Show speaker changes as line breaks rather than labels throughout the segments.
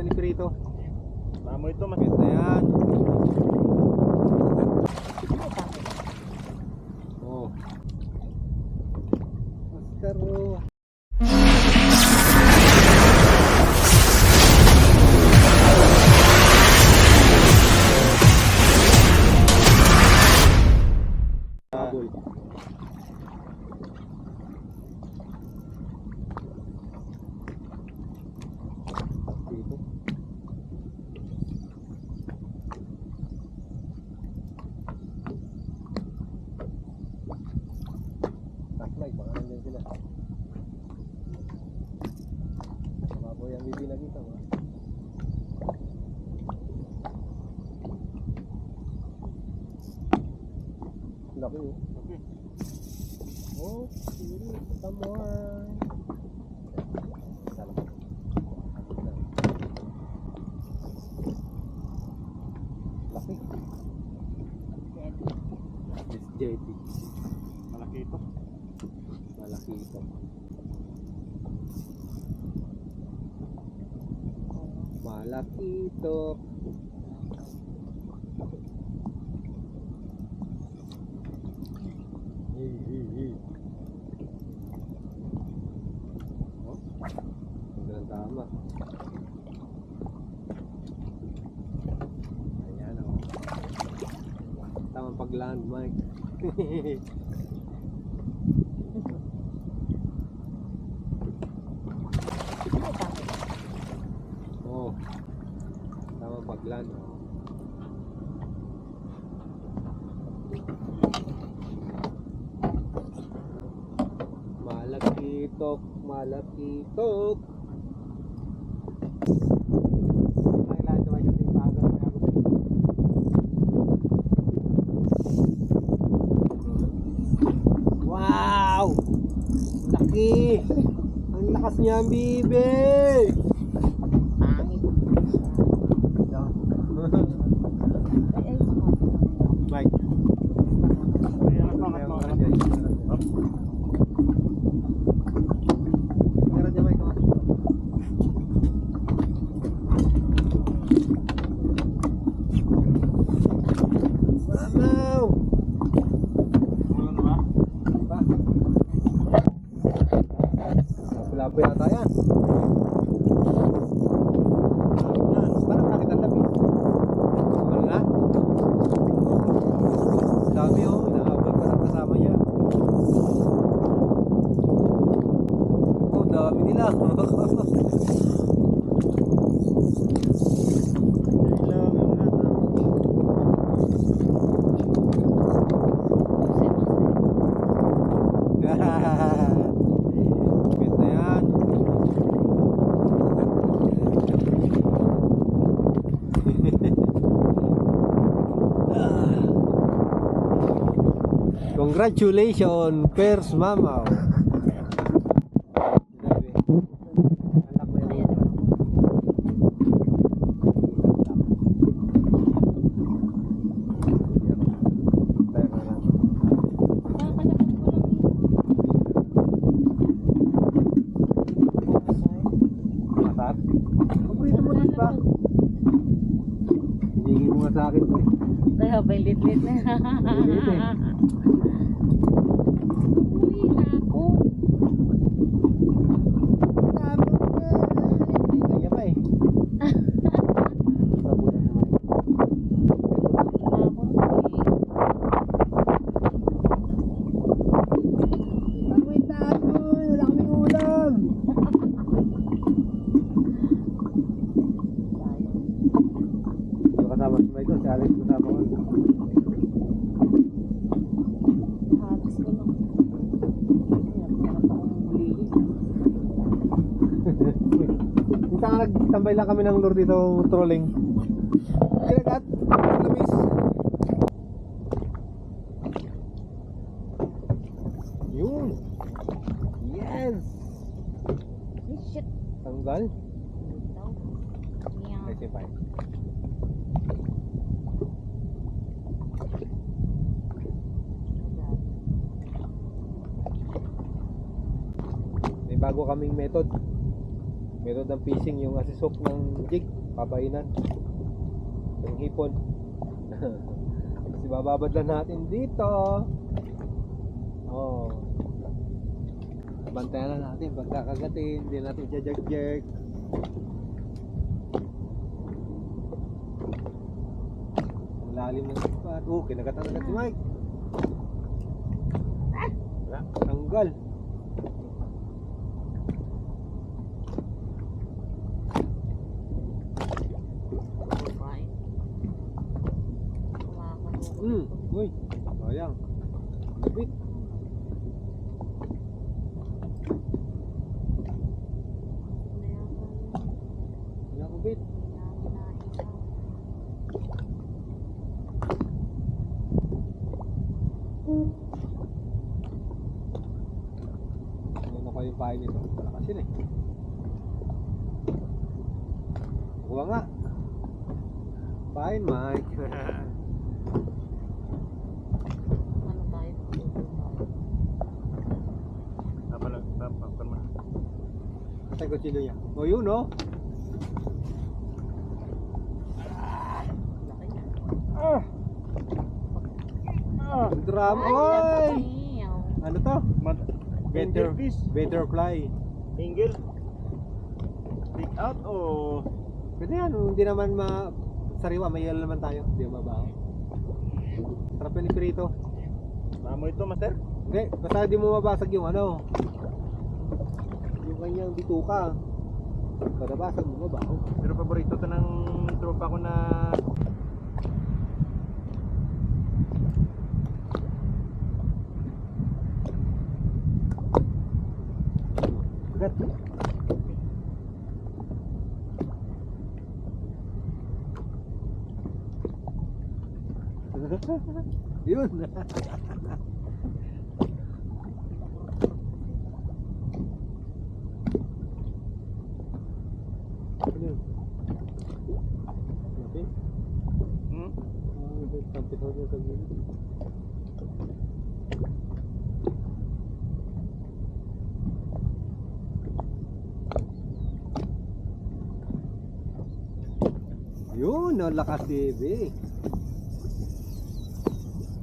piniprito.
Tama ito, mas
Pit na yan. Oh. Oscar, oh. Baboy. Dito. Taklay, baka nandun sila. Baboy ang bibi na dito. Laki oh. Oh, siri, come on. Salam. Laki. Miss JT.
malaki ito.
Malaki ito. Malaki ito. Oh, ang tama. Ayan o. Tamang pag-land, Mike. Oh, tamang pag-land. Malakitok, malakitok. Wow! Laki! Ang lakas niya, bibe! Mike.
Ayan, pangat mo.
Meron dyan, Mike. Mamaw!
Ano na ba?
Diba? Lapo yata yan. Parang nakita tabi. Wala na? Dami oh, inahabol pa ng kasama niya. Oh, dami nila. Pit na yan. Congratulations, first mamaw. Masat? Paborito mo din ba? Hiningin mo nga sa akin to eh.
Kaya ba yung lit-lit na?
Lilit eh.
Uy, naku.
Kaya pa eh. Sabunan naman. Amoy tapoy! Wala kaming ulam! Yung kasama si Michael, si Alex kasama ko.
Halos ko lang.
Minsan nga nagtambay lang kami ng lure dito trolling. Kinagat, lamis. Yun. Yes.
Ay, shit.
Tanggal.
Yeah.
Ay, sipay. May bago kaming method. Meron ng fishing yung asisok ng jig, papainan. Yung hipon. Kasi bababad lang natin dito. Oh. Bantayan lang natin pagkakagatin, hindi natin jajag-jerk. Ang lalim ng spot. Oh, kinagatan agad si Mike.
Wala.
Tanggal.
Fine. Kumakahukot.
Uy, sayang. Lapit. Wala ko bit. Ano na kayong pahay nito? Malakas yun eh. Kuha nga. Fine, Mike.
Ano tayo?
Tapan mo.
Patay ko silo niya. O yun, no?
Laki na.
Drama. Oy! Ano to?
Better fish.
Betterfly.
Single. Stick out o
Pwede yan. Hindi naman sariwa. May yelo naman tayo. Hindi mabaho. Sarap yun ni Pirito.
tama ito, master?
Hindi. Basta di mo mabasag yung ano. Yung kanyang bituka. Kada basag mo mabaho.
Pero paborito to ng tropa ko na
Gat. Yun. Ano yun? Lapit? Tampit ako dyan sa gilid. Yun, ang lakas TV.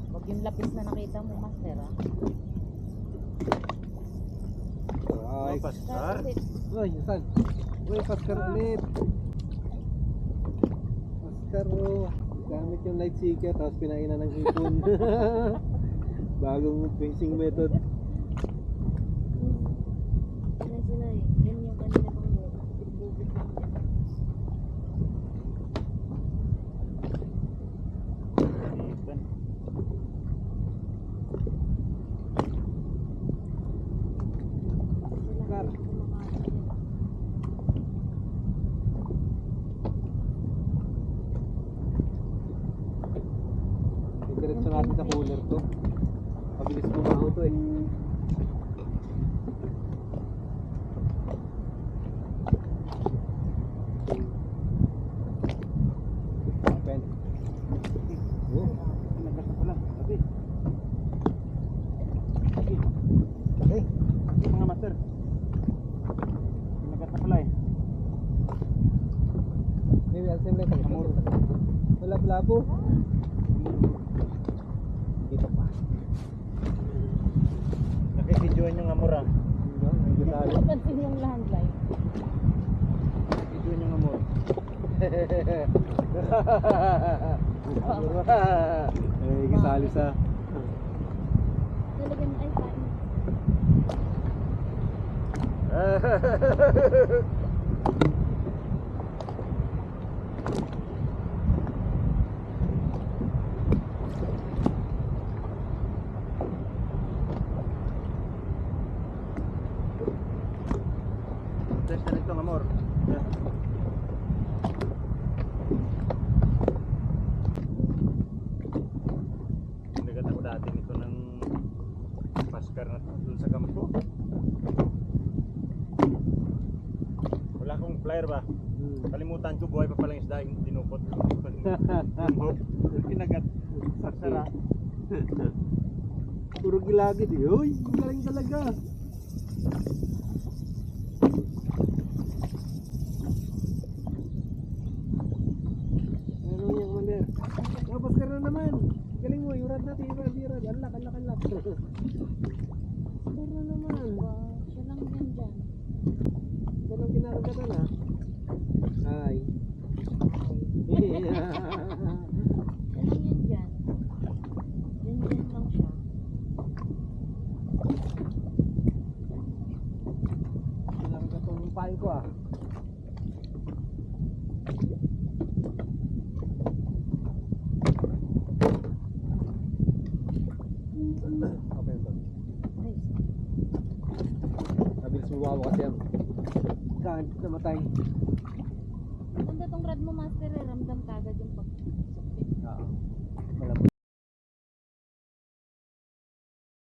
Huwag yung lapis na nakita mo, master, ah.
Ay,
pastar.
Uy, saan? Uy, Pascar ulit. Pascar, oh. Gamit yung light seeker, tapos pinainan ng hipon. Bagong fishing method.
Sila eh. Yan yung kanina pang bubit lang yan.
Ipan.
Pascar. Diretso natin sa cooler to. Pabilis bumaho to eh. Open. Oh,
Nagkasa ko lang. Sabi.
okay.
Mga master. Nagkasa pala eh.
Maybe I'll send like wala blabo. Dito pa.
Nakikidyoan yung amor ah.
Pansin yung landline.
Nakikidyoan yung amor.
Eh, gisali sa
Talagang ay kain.
Test na nito ng amor. Yeah. Nagat ako dati nito ng Pascar na doon sa kampo. Wala akong flyer ba? Kalimutan ko, buhay pa palang isda yung dinukot. Kinagat. Sarsara.
puro gilagid eh. Uy, galing talaga. naman. Galing mo, yung rad natin, yung rad. Unlock. Siguro naman.
Wow, siya lang yan dyan.
Ganun kinakagatan ha. Ay.
Siya lang yan dyan. Dyan lang siya.
Kinakagatan yung pain ko ah. Okay ito.
Nice.
Mabilis bumawa kasi yan. Kaan, namatay.
Maganda tong rad mo, master, eh. Ramdam kagad yung pag-sukti.
Oo. Malambot.